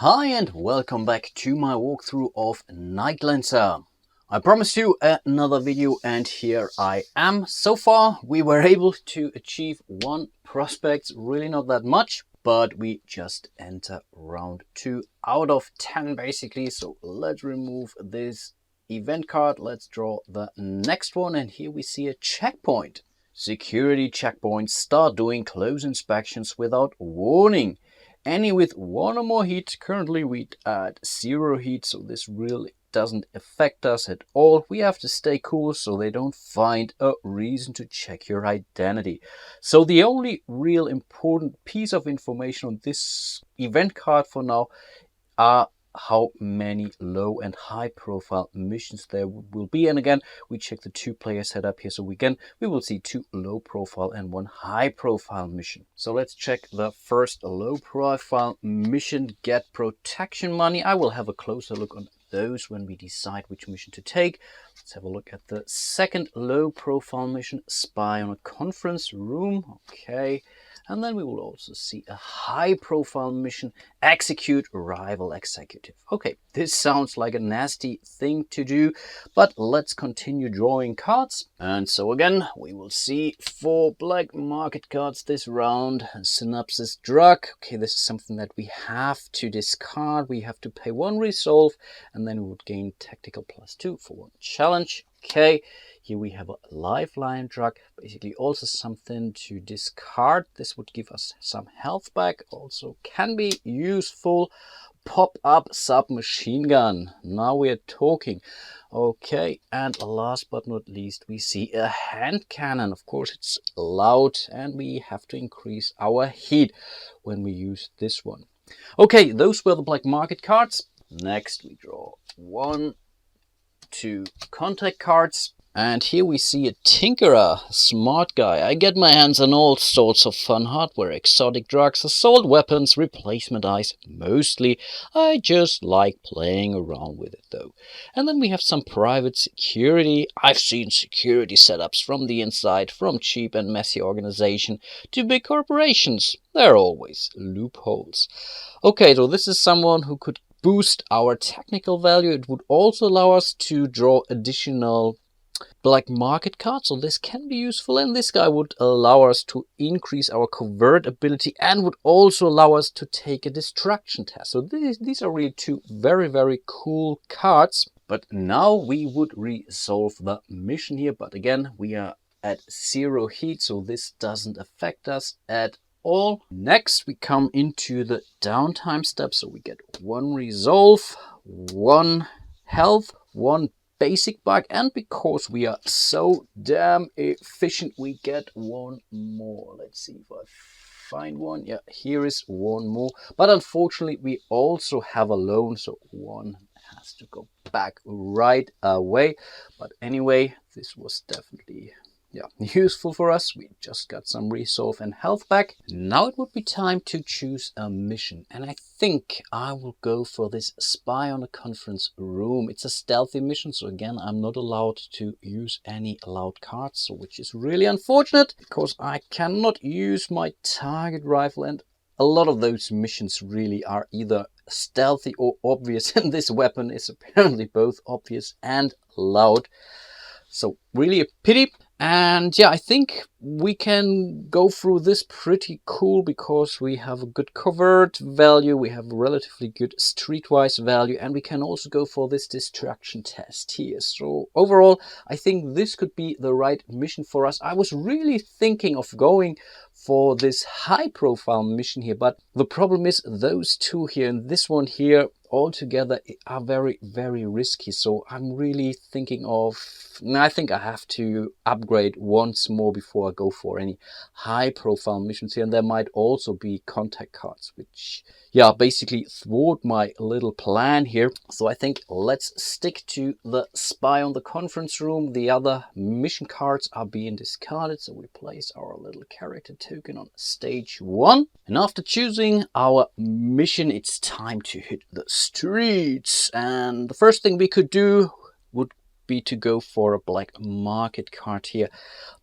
Hi and welcome back to my walkthrough of Nightlancer. I promised you another video and here I am. So far we were able to achieve 1 prospect, really not that much, but we just enter round 2 out of 10 basically. So let's remove this event card, let's draw the next one, and here we see a checkpoint. Security checkpoints start doing close inspections without warning. Any with 1 or more heat. Currently we at 0 heat, so this really doesn't affect us at all. We have to stay cool so they don't find a reason to check your identity. So the only real important piece of information on this event card for now are how many low and high profile missions there will be. And again, we check the 2-player setup here, so we will see 2 low profile and 1 high profile mission. So let's check the first low profile mission, get protection money. I will have a closer look on those when we decide which mission to take. Let's have a look at the second low profile mission, spy on a conference room. Okay. And then we will also see a high profile mission, execute rival executive. Okay, this sounds like a nasty thing to do, but let's continue drawing cards. And so again, we will see 4 black market cards this round. Synopsis drug. Okay, this is something that we have to discard. We have to pay 1 resolve, and then we would gain tactical +2 for 1 challenge. Okay, here we have a lifeline drug, basically also something to discard. This would give us some health back, also can be useful. Pop-up submachine gun, now we are talking. Okay, and last but not least, we see a hand cannon. Of course, it's loud and we have to increase our heat when we use this one. Okay, those were the black market cards. Next, we draw 1, 2 contact cards. And here we see a tinkerer, smart guy. I get my hands on all sorts of fun hardware, exotic drugs, assault weapons, replacement eyes. Mostly, I just like playing around with it though. And then we have some private security. I've seen security setups from the inside, from cheap and messy organization to big corporations. There are always loopholes. Okay, so this is someone who could boost our technical value. It would also allow us to draw additional black market cards, so this can be useful, and this guy would allow us to increase our covert ability and would also allow us to take a destruction test. So these are really 2 very cool cards. But now we would resolve the mission here, but again we are at 0 heat, so this doesn't affect us at all. Next we come into the downtime step, so we get 1 resolve, 1 health, 1 basic bug, and because we are so damn efficient, we get 1 more. Let's see if I find one. Yeah, here is 1 more, but unfortunately we also have a loan, so 1 has to go back right away. But anyway, this was definitely useful for us. We just got some resolve and health back. Now it would be time to choose a mission, and I think I will go for this spy on a conference room. It's a stealthy mission, so again I'm not allowed to use any allowed cards, which is really unfortunate because I cannot use my target rifle, and a lot of those missions really are either stealthy or obvious, and this weapon is apparently both obvious and loud. So really a pity. And yeah, I think we can go through this pretty cool because we have a good covert value, we have a relatively good streetwise value, and we can also go for this destruction test here. So overall, I think this could be the right mission for us. I was really thinking of going for this high profile mission here, but the problem is those 2 here and this one here altogether are very risky. So I'm really thinking of, I think I have to upgrade once more before I go for any high profile missions here. And there might also be contact cards, which basically thwart my little plan here. So I think let's stick to the spy on the conference room. The other mission cards are being discarded, so we place our little character token on stage 1. And after choosing our mission, it's time to hit the streets. And the first thing we could do would be to go for a black market card here.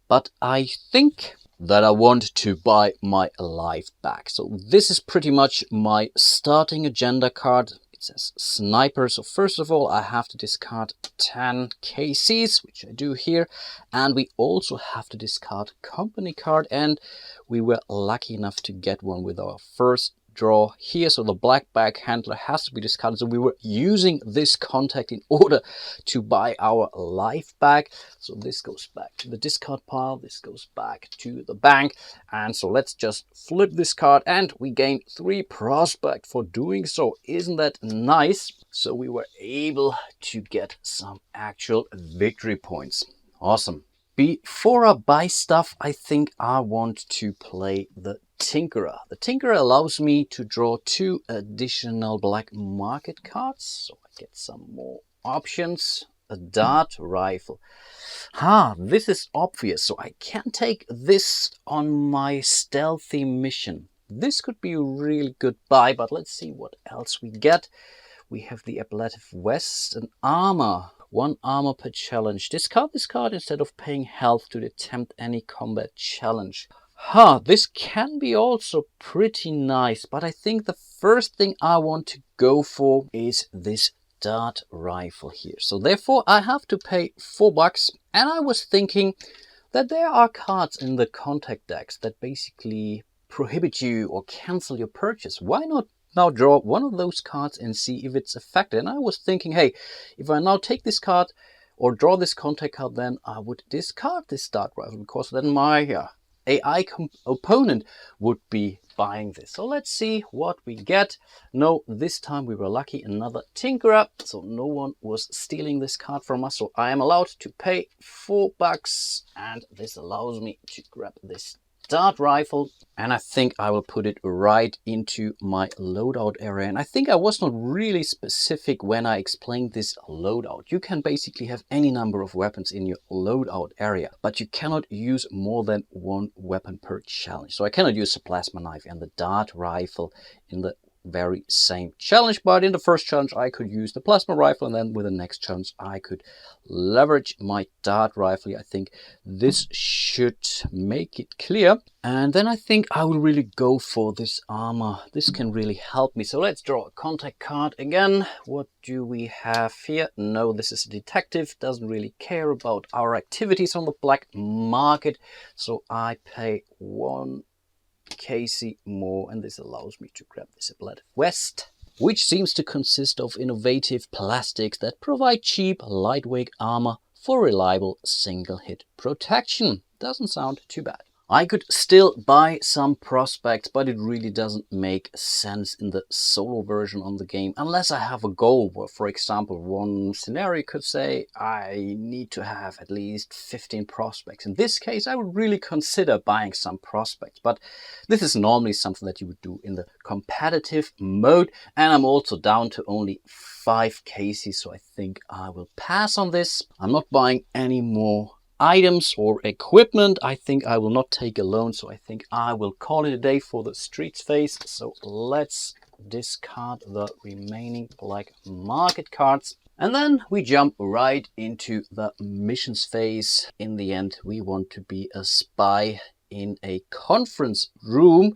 But I think that I want to buy my life back. So this is pretty much my starting agenda card. It says sniper. So first of all, I have to discard 10 KCs, which I do here. And we also have to discard company card. And we were lucky enough to get one with our first draw here. So the black bag handler has to be discarded. So we were using this contact in order to buy our life back. So this goes back to the discard pile. This goes back to the bank. And so let's just flip this card and we gain 3 prospect for doing so. Isn't that nice? So we were able to get some actual victory points. Awesome. Before I buy stuff, I think I want to play the Tinkerer. The Tinkerer allows me to draw 2 additional black market cards, so I get some more options. A dart rifle. This is obvious, so I can take this on my stealthy mission. This could be a really good buy, but let's see what else we get. We have the ablative vest and armor. 1 armor per challenge. Discard this card instead of paying health to attempt any combat challenge. This can be also pretty nice, but I think the first thing I want to go for is this dart rifle here. So therefore I have to pay $4, and I was thinking that there are cards in the contact decks that basically prohibit you or cancel your purchase. Why not now draw one of those cards and see if it's affected? And I was thinking, hey, if I now take this card or draw this contact card, then I would discard this dart rifle, because then my AI opponent would be buying this. So let's see what we get. No, this time we were lucky, another Tinkerer, so no one was stealing this card from us. So I am allowed to pay $4, and this allows me to grab this dart rifle, and I think I will put it right into my loadout area. And I think I was not really specific when I explained this loadout. You can basically have any number of weapons in your loadout area, but you cannot use more than 1 weapon per challenge. So I cannot use the plasma knife and the dart rifle in the very same challenge, but in the first challenge I could use the plasma rifle, and then with the next challenge I could leverage my dart rifle. I think this should make it clear. And then I think I will really go for this armor. This can really help me. So let's draw a contact card again. What do we have here? No, this is a detective, doesn't really care about our activities on the black market, so I pay 1 KC more, and this allows me to grab this ablative vest, which seems to consist of innovative plastics that provide cheap, lightweight armor for reliable single-hit protection. Doesn't sound too bad. I could still buy some prospects, but it really doesn't make sense in the solo version on the game unless I have a goal. Where, for example, one scenario could say I need to have at least 15 prospects. In this case, I would really consider buying some prospects, but this is normally something that you would do in the competitive mode, and I'm also down to only 5 cases, so I think I will pass on this. I'm not buying any more items or equipment. I think I will not take a loan, so I think I will call it a day for the streets phase. So let's discard the remaining black market cards, and then we jump right into the missions phase. In the end, we want to be a spy in a conference room.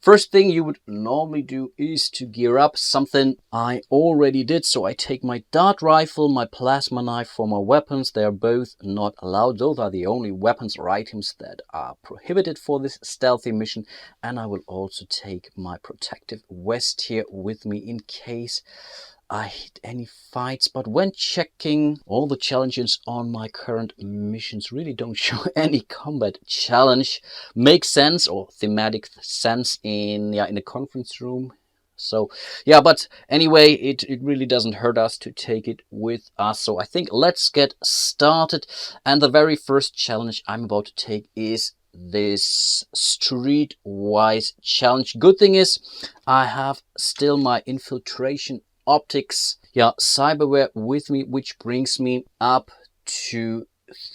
First thing you would normally do is to gear up. Something I already did. So I take my dart rifle, my plasma knife for my weapons. They are both not allowed. Those are the only weapons or items that are prohibited for this stealthy mission. And I will also take my protective vest here with me in case I hit any fights. But when checking, all the challenges on my current missions really don't show any combat challenge. Makes sense, or thematic sense in the conference room. So yeah, but anyway, it really doesn't hurt us to take it with us. So I think let's get started. And the very first challenge I'm about to take is this streetwise challenge. Good thing is I have still my infiltration optics, cyberware with me, which brings me up to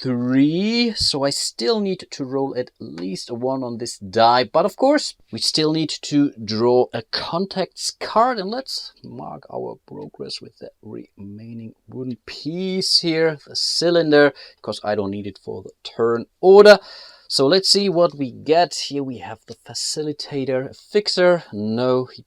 3. So I still need to roll at least a 1 on this die, but of course we still need to draw a contacts card. And let's mark our progress with the remaining wooden piece here, the cylinder, because I don't need it for the turn order. So let's see what we get. Here we have the facilitator, fixer. No, he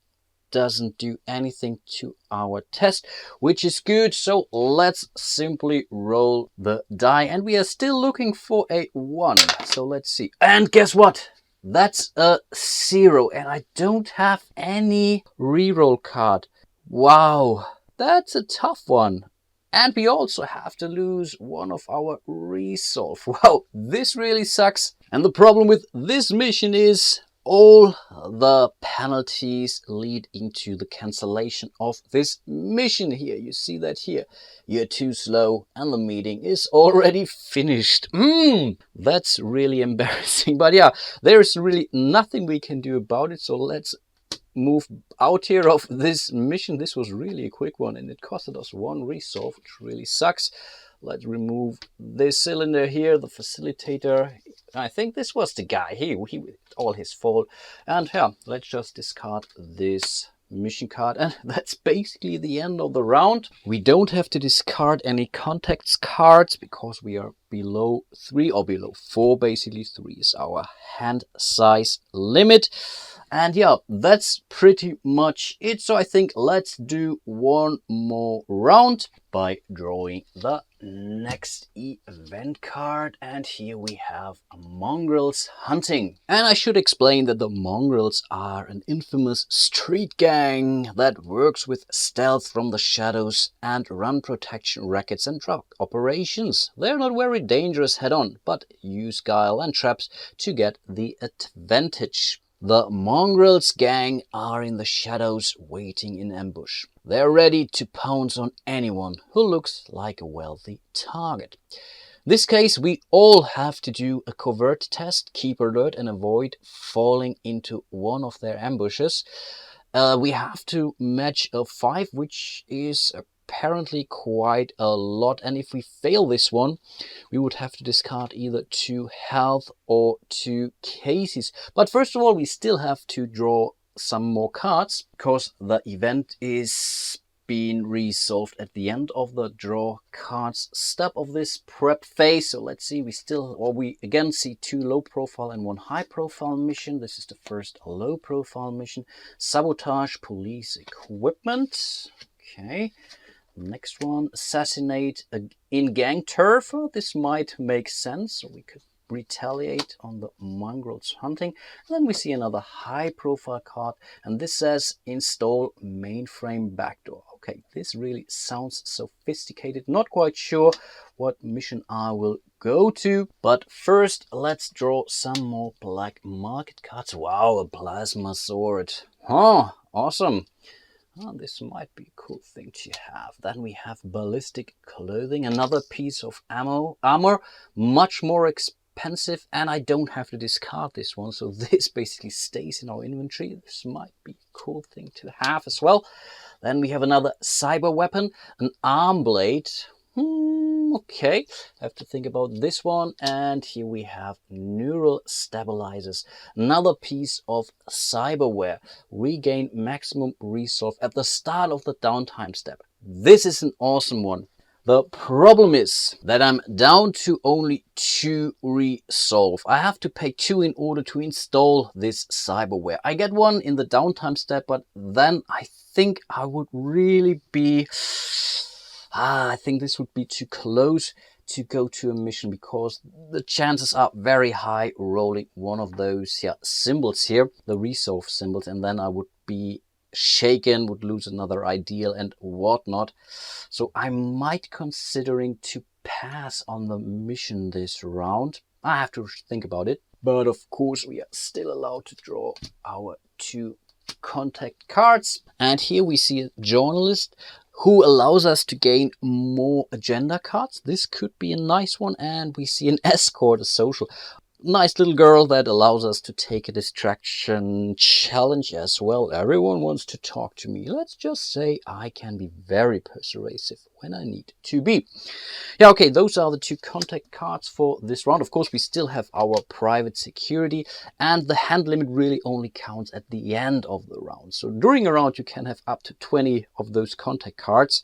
doesn't do anything to our test, which is good. So let's simply roll the die, and we are still looking for a 1. So let's see. And guess what? That's a 0, and I don't have any reroll card. Wow, that's a tough one. And we also have to lose one of our resolve. Wow, this really sucks. And the problem with this mission is all the penalties lead into the cancellation of this mission here. You see that here. You're too slow and the meeting is already finished. That's really embarrassing. But yeah, there's really nothing we can do about it. So let's move out here of this mission. This was really a quick one and it costed us 1 resolve, which really sucks. Let's remove this cylinder here, the facilitator. I think this was the guy. He all his fault. And yeah, let's just discard this mission card, and that's basically the end of the round. We don't have to discard any contacts cards because we are below 3 or below 4. Basically 3 is our hand size limit. And yeah, that's pretty much it. So I think let's do one more round by drawing the next event card. And here we have Mongrels Hunting. And I should explain that the Mongrels are an infamous street gang that works with stealth from the shadows and run protection rackets and drug operations. They're not very dangerous head-on, but use guile and traps to get the advantage. The Mongrels gang are in the shadows waiting in ambush. They're ready to pounce on anyone who looks like a wealthy target. In this case, we all have to do a covert test, keep alert and avoid falling into one of their ambushes. We have to match a 5, which is apparently quite a lot, and if we fail this one we would have to discard either 2 health or 2 cases. But first of all, we still have to draw some more cards because the event is being resolved at the end of the draw cards step of this prep phase. So let's see, we again see 2 low profile and 1 high profile mission. This is the first low profile mission. Sabotage police equipment. Okay. Next one, assassinate in gang turf. This might make sense. So we could retaliate on the Mongrels Hunting. And then we see another high profile card, and this says install mainframe backdoor. Okay, this really sounds sophisticated. Not quite sure what mission I will go to, but first let's draw some more black market cards. Wow, a plasma sword. Huh, awesome. Oh, this might be a cool thing to have. Then we have ballistic clothing, another piece of armor, much more expensive, and I don't have to discard this one, so this basically stays in our inventory. This might be a cool thing to have as well. Then we have another cyber weapon, an arm blade. Okay, I have to think about this one. And here we have neural stabilizers, another piece of cyberware. Regain maximum resolve at the start of the downtime step. This is an awesome one. The problem is that I'm down to only 2 resolve. I have to pay 2 in order to install this cyberware. I get 1 in the downtime step, but then I think I would really be... I think this would be too close to go to a mission because the chances are very high rolling one of those symbols here, the resolve symbols, and then I would be shaken, would lose another ideal and whatnot. So I might considering to pass on the mission this round. I have to think about it, but of course we are still allowed to draw our 2 contact cards. And here we see a journalist who allows us to gain more agenda cards. This could be a nice one. And we see an escort, a social. Nice little girl that allows us to take a distraction challenge as well. Everyone wants to talk to me. Let's just say I can be very persuasive when I need to be. Yeah, okay, those are the 2 contact cards for this round. Of course, we still have our private security, and the hand limit really only counts at the end of the round. So during a round, you can have up to 20 of those contact cards.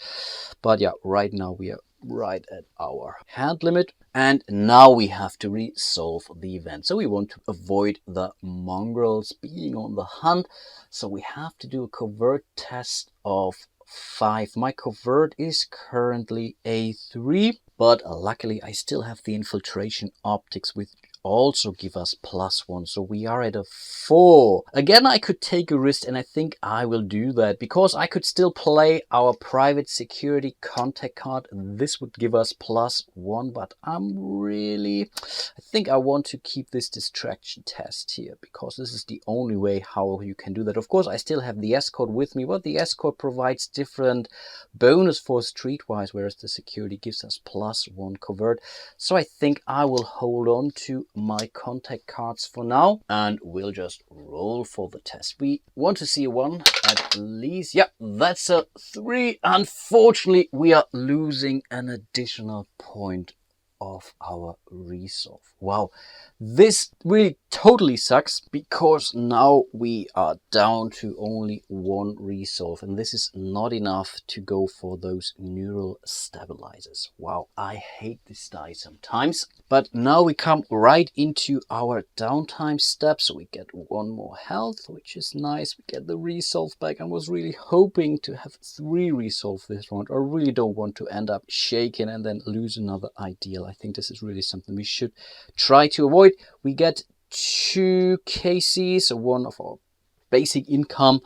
But yeah, right now we are right at our hand limit. And now we have to resolve the event. So we want to avoid the mongrels being on the hunt. So we have to do a covert test of 5. My covert is currently a 3, but luckily I still have the infiltration optics, which also give us +1, so we are at a 4. Again, I could take a risk, and I think I will do that because I could still play our private security contact card. This would give us +1, but I think I want to keep this distraction test here because this is the only way how you can do that. Of course, I still have the escort with me, but the escort provides different bonus for streetwise, whereas the security gives us +1 covert. So I think I will hold on to my contact cards for now and we'll just roll for the test. We want to see a 1 at least. Yeah, that's a 3. Unfortunately, we are losing an additional point of our resolve. Wow, this really totally sucks because now we are down to only 1 resolve, and this is not enough to go for those neural stabilizers. Wow, I hate this die sometimes. But now we come right into our downtime step, so we get 1 more health, which is nice. We get the resolve back. I was really hoping to have 3 resolve this round. I really don't want to end up shaken and then lose another ideal. I think this is really something we should try to avoid. We get 2 KCs, so 1 of our basic income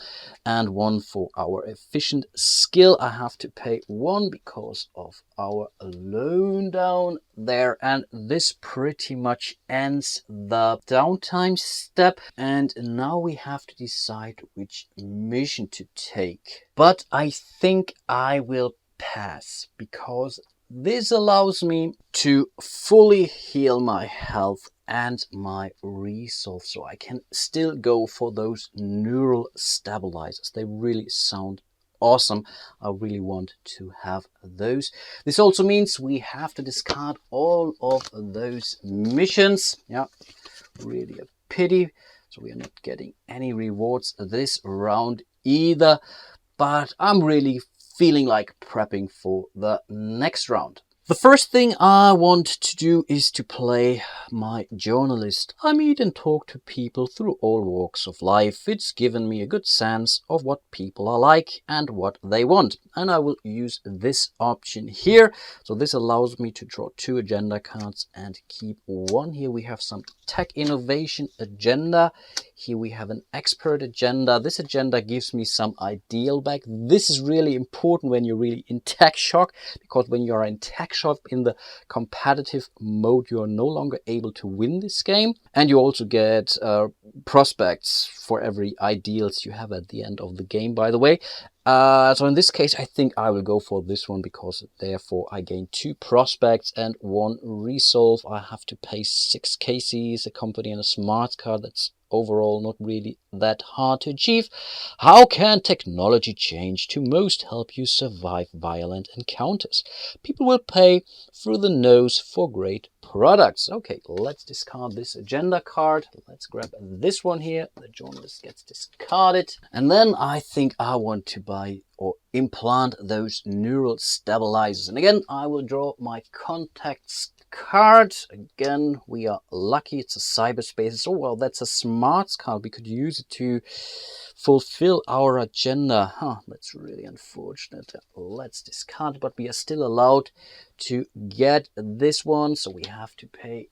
and 1 for our efficient skill. I have to pay 1 because of our loan down there, and this pretty much ends the downtime step. And now we have to decide which mission to take, but I think I will pass because this allows me to fully heal my health and my resolve, so I can still go for those neural stabilizers. They really sound awesome. I really want to have those. This also means we have to discard all of those missions. Yeah, really a pity. So we are not getting any rewards this round either, but I'm really feeling like prepping for the next round. The first thing I want to do is to play my journalist. I meet and talk to people through all walks of life. It's given me a good sense of what people are like and what they want. And I will use this option here. So this allows me to draw 2 agenda cards and keep 1. Here we have some tech innovation agenda. Here we have an expert agenda. This agenda gives me some ideal back. This is really important when you're really in tech shock, because when you're in tech shock in the competitive mode, you are no longer able to win this game. And you also get prospects for every ideals you have at the end of the game, by the way. So in this case, I think I will go for this one because therefore I gain 2 prospects and 1 resolve. I have to pay 6 KCs, a company and a smart card. That's overall not really that hard to achieve. How can technology change to most help you survive violent encounters? People will pay through the nose for great products. Okay, let's discard this agenda card. Let's grab this one here. The journalist gets discarded. And then I think I want to buy or implant those neural stabilizers. And again, I will draw my contacts card. Again, we are lucky. It's a cyberspace. Oh, well, that's a smarts card. We could use it to fulfill our agenda. That's really unfortunate. Let's discard, but we are still allowed to get this one. So we have to pay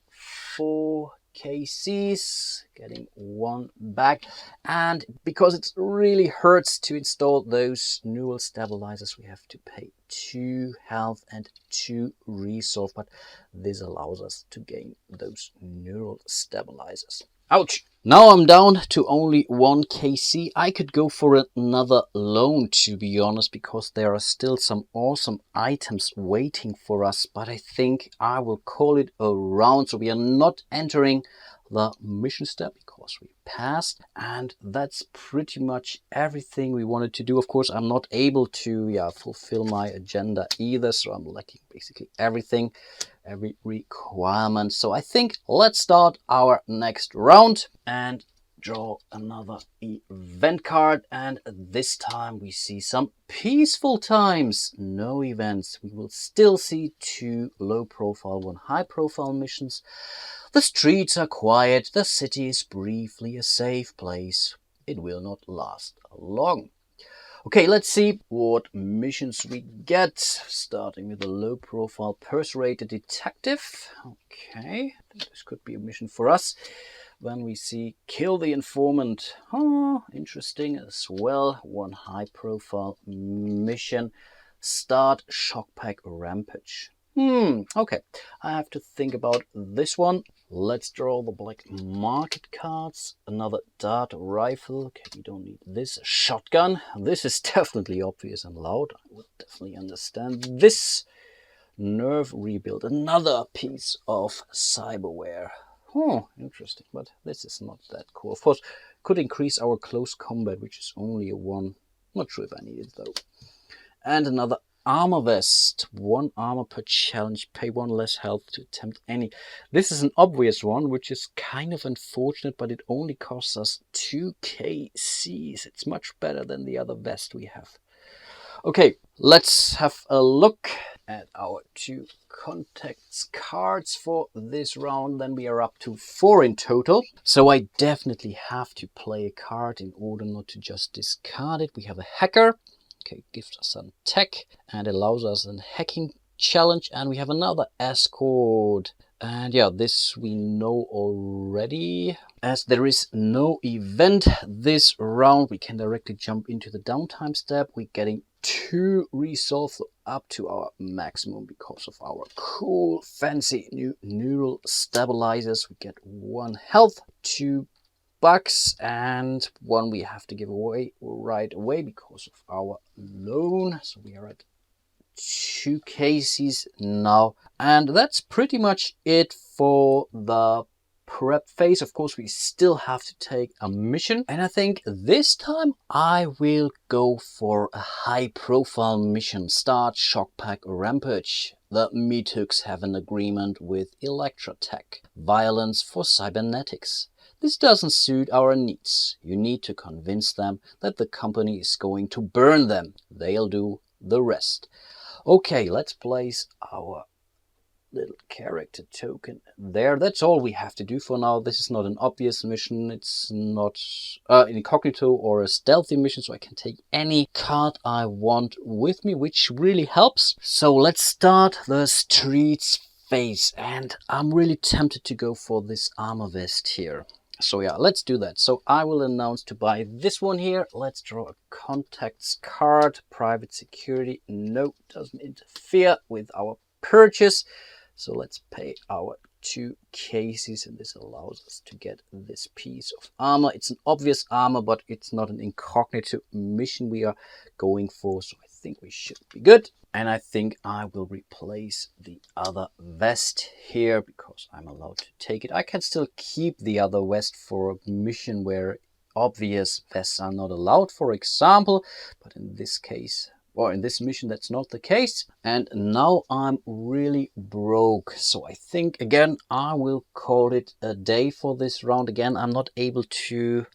4 KCs, getting 1 back. And because it really hurts to install those neural stabilizers, we have to pay 2 health and 2 resolve, but this allows us to gain those neural stabilizers. Ouch! Now I'm down to only 1 KC. I could go for another loan, to be honest, because there are still some awesome items waiting for us, but I think I will call it a round. So we are not entering the mission step because we passed, and that's pretty much everything we wanted to do. Of course, I'm not able to fulfill my agenda either, so I'm lacking basically everything, every requirement. So I think let's start our next round and draw another event card, and this time we see some peaceful times. No events. We will still see 2 low profile, 1 high profile missions. The streets are quiet. The city is briefly a safe place. It will not last long. Okay, let's see what missions we get. Starting with a low profile persuaded detective. Okay, I think this could be a mission for us. Then we see kill the informant. Oh, interesting as well. 1 high profile mission. Start shock pack rampage. Okay, I have to think about this one. Let's draw the black market cards. Another dart rifle. Okay, we don't need this. Shotgun. This is definitely obvious and loud. I would definitely understand this. Nerve rebuild. Another piece of cyberware. Oh, interesting, but this is not that cool. Of course, could increase our close combat, which is only a 1. Not sure if I need it though. And another armor vest. 1 armor per challenge. Pay 1 less health to attempt any. This is an obvious one, which is kind of unfortunate, but it only costs us 2 KCs. It's much better than the other vest we have. Okay, let's have a look at our 2 contacts cards for this round. Then we are up to 4 in total. So I definitely have to play a card in order not to just discard it. We have a hacker. Okay, gives us some tech and allows us a hacking challenge. And we have another escort. And yeah, this we know already. As there is no event this round, we can directly jump into the downtime step. We're getting 2 resolve up to our maximum because of our cool fancy new neural stabilizers. We get 1 health, 2 bucks, and 1 we have to give away right away because of our loan. So we are at 2 cases now, and that's pretty much it for the prep phase. Of course, we still have to take a mission, and I think this time I will go for a high profile mission. Start shock pack rampage. The Metooks have an agreement with Electrotech. Violence for cybernetics. This doesn't suit our needs. You need to convince them that the company is going to burn them. They'll do the rest. Okay, let's place our little character token there. That's all we have to do for now. This is not an obvious mission. It's not incognito or a stealthy mission, so I can take any card I want with me, which really helps. So let's start the streets phase, and I'm really tempted to go for this armor vest here. So yeah, let's do that. So I will announce to buy this one here. Let's draw a contacts card. Private security. No, doesn't interfere with our purchase. So let's pay our 2 cases, and this allows us to get this piece of armor. It's an obvious armor, but it's not an incognito mission we are going for. So I think we should be good. And I think I will replace the other vest here because I'm allowed to take it. I can still keep the other vest for a mission where obvious vests are not allowed, for example. But in this case, or in this mission, that's not the case. And now I'm really broke. So I think, again, I will call it a day for this round. Again, I'm not able to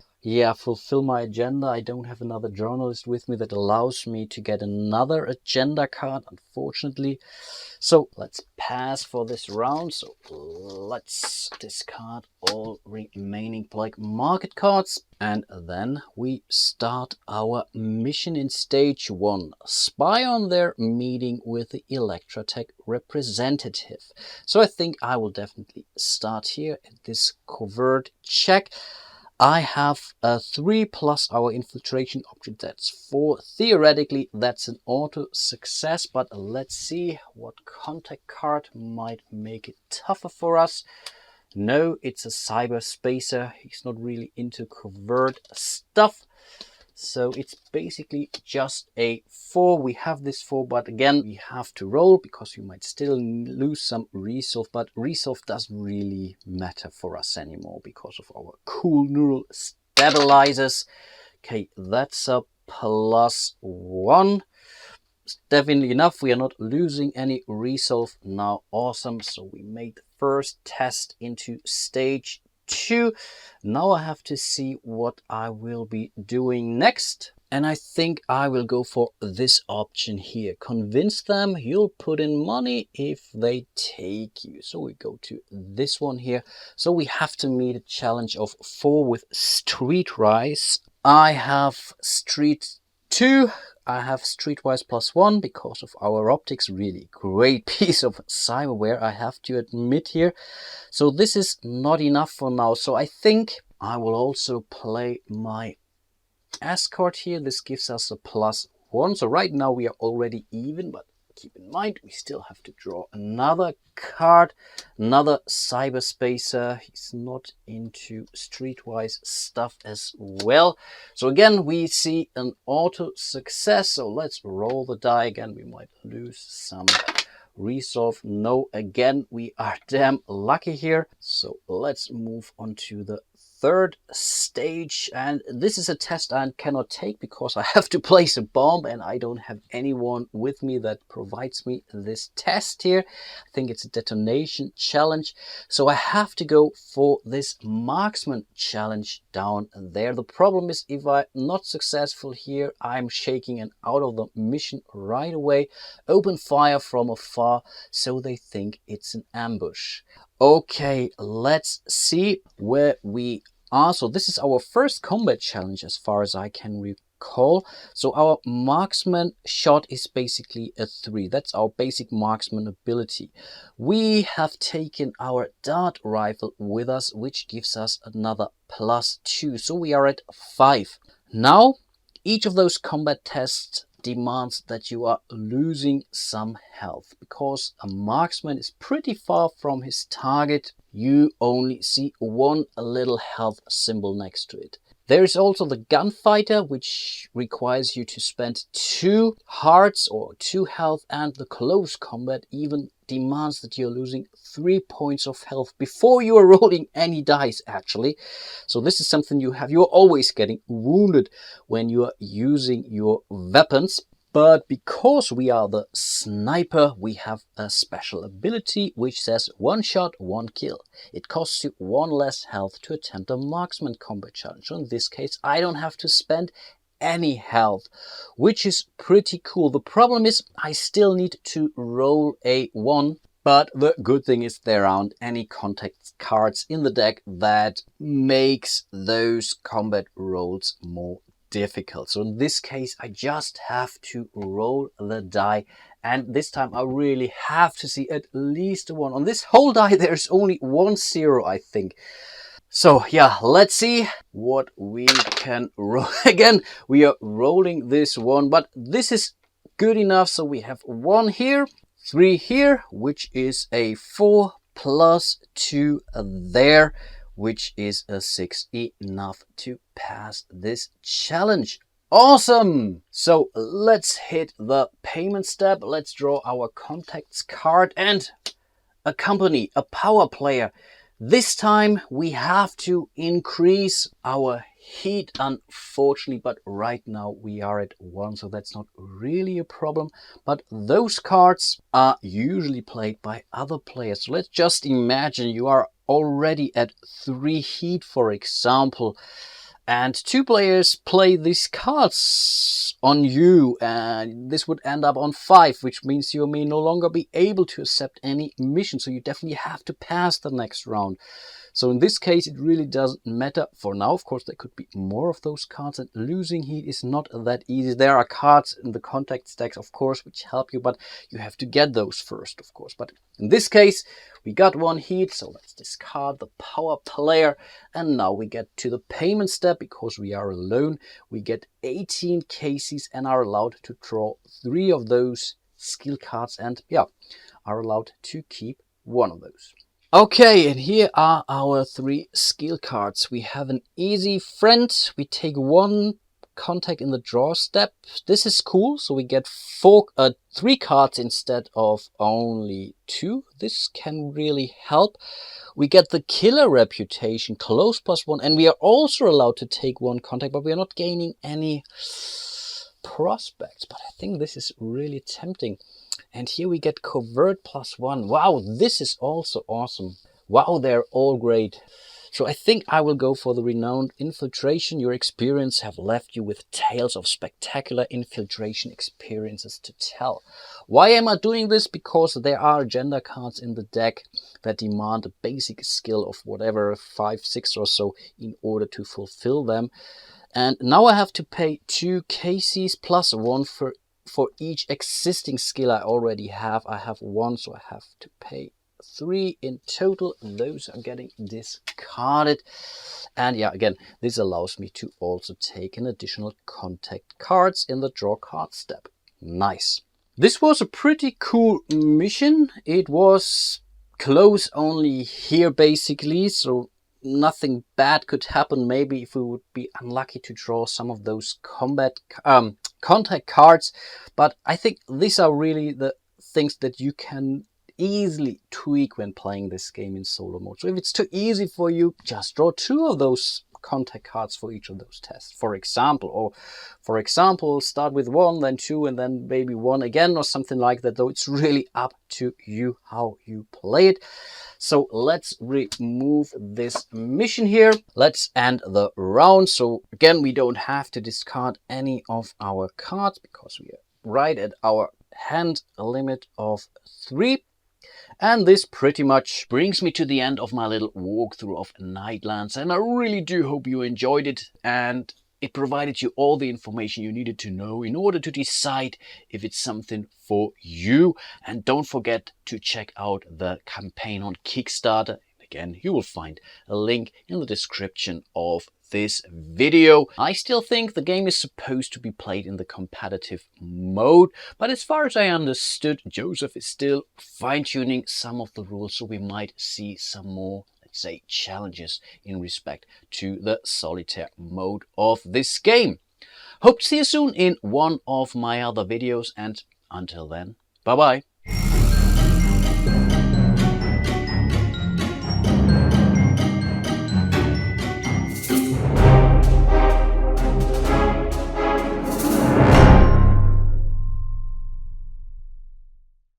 fulfill my agenda. I don't have another journalist with me that allows me to get another agenda card, unfortunately. So let's pass for this round. So let's discard all remaining black market cards. And then we start our mission in stage 1. Spy on their meeting with the Electrotech representative. So I think I will definitely start here at this covert check. I have a 3 plus our infiltration option. That's 4. Theoretically, that's an auto success, but let's see what contact card might make it tougher for us. No, it's a cyberspacer. He's not really into covert stuff. So it's basically just a 4. We have this 4, but again, we have to roll because we might still lose some resolve, but resolve doesn't really matter for us anymore because of our cool neural stabilizers. Okay, that's a +1. Definitely enough. We are not losing any resolve now. Awesome. So we made the first test into stage EP2. Now I have to see what I will be doing next. And I think I will go for this option here. Convince them you'll put in money if they take you. So we go to this one here. So we have to meet a challenge of 4 with Streetwise. I have Street 2. I have Streetwise +1 because of our optics. Really great piece of cyberware, I have to admit here. So this is not enough for now. So I think I will also play my escort here. This gives us a +1. So right now we are already even, but keep in mind we still have to draw another card, another cyberspacer. He's not into Streetwise stuff as well. So again we see an auto success. So let's roll the die again. We might lose some resolve. No, again we are damn lucky here. So let's move on to the third stage, and this is a test I cannot take because I have to place a bomb and I don't have anyone with me that provides me this test here. I think it's a detonation challenge, so I have to go for this marksman challenge down there. The problem is if I'm not successful here, I'm shaking and out of the mission right away. Open fire from afar so they think it's an ambush. Okay, let's see where we are. So this is our first combat challenge as far as I can recall. So our marksman shot is basically a 3. That's our basic marksman ability. We have taken our dart rifle with us, which gives us another +2. So we are at 5. Now, each of those combat tests demands that you are losing some health, because a marksman is pretty far from his target. You only see one little health symbol next to it. There is also the gunfighter, which requires you to spend 2 hearts or 2 health, and the close combat even demands that you're losing 3 points of health before you are rolling any dice actually. So this is something you have. You're always getting wounded when you are using your weapons. But because we are the sniper, we have a special ability which says 1 shot, 1 kill. It costs you 1 less health to attempt a marksman combat challenge. So in this case, I don't have to spend any health, which is pretty cool. The problem is I still need to roll a 1. But the good thing is there aren't any contact cards in the deck that makes those combat rolls more difficult. So in this case, I just have to roll the die, and this time I really have to see at least a 1. On this whole die, there's only 1 0, I think. So yeah, let's see what we can roll. Again, we are rolling this 1, but this is good enough. So we have 1 here, 3 here, which is a 4 +2 there, which is a 6, enough to pass this challenge. Awesome! So let's hit the payment step. Let's draw our contacts card and a company, a power player. This time we have to increase our heat, unfortunately, but right now we are at 1, so that's not really a problem. But those cards are usually played by other players. So let's just imagine you are already at 3 heat, for example, and 2 players play these cards on you, and this would end up on 5, which means you may no longer be able to accept any mission. So you definitely have to pass the next round. So in this case, it really doesn't matter for now. Of course, there could be more of those cards, and losing heat is not that easy. There are cards in the contact stacks, of course, which help you, but you have to get those first, of course. But in this case, we got 1 heat, so let's discard the power player. And now we get to the payment step. Because we are alone, we get 18 cases and are allowed to draw 3 of those skill cards, and yeah, are allowed to keep 1 of those. Okay, and here are our 3 skill cards. We have an easy friend. We take 1 contact in the draw step. This is cool. So we get 3 cards instead of only 2. This can really help. We get the killer reputation, close +1, and we are also allowed to take 1 contact, but we are not gaining any prospects. But I think this is really tempting. And here we get covert +1. Wow, this is also awesome. Wow, they're all great. So I think I will go for the renowned infiltration. Your experience have left you with tales of spectacular infiltration experiences to tell. Why am I doing this? Because there are agenda cards in the deck that demand a basic skill of whatever 5, 6 or so in order to fulfill them. And now I have to pay 2 KCs plus 1 for each existing skill I already have. I have 1, so I have to pay 3 in total. Those are getting discarded. And yeah, again, this allows me to also take an additional contact cards in the draw card step. Nice. This was a pretty cool mission. It was close only here basically, so nothing bad could happen. Maybe if we would be unlucky to draw some of those contact cards, but I think these are really the things that you can easily tweak when playing this game in solo mode. So if it's too easy for you, just draw 2 of those contact cards for each of those tests, for example. Or for example, start with 1, then 2, and then maybe 1 again, or something like that. Though it's really up to you how you play it. So let's remove this mission here. Let's end the round. So again, we don't have to discard any of our cards because we are right at our hand limit of 3. And this pretty much brings me to the end of my little walkthrough of Nightlancer, and I really do hope you enjoyed it and it provided you all the information you needed to know in order to decide if it's something for you. And don't forget to check out the campaign on Kickstarter. Again, you will find a link in the description of this video. I still think the game is supposed to be played in the competitive mode, but as far as I understood, Joseph is still fine-tuning some of the rules, so we might see some more, let's say, challenges in respect to the solitaire mode of this game. Hope to see you soon in one of my other videos, and until then, bye bye.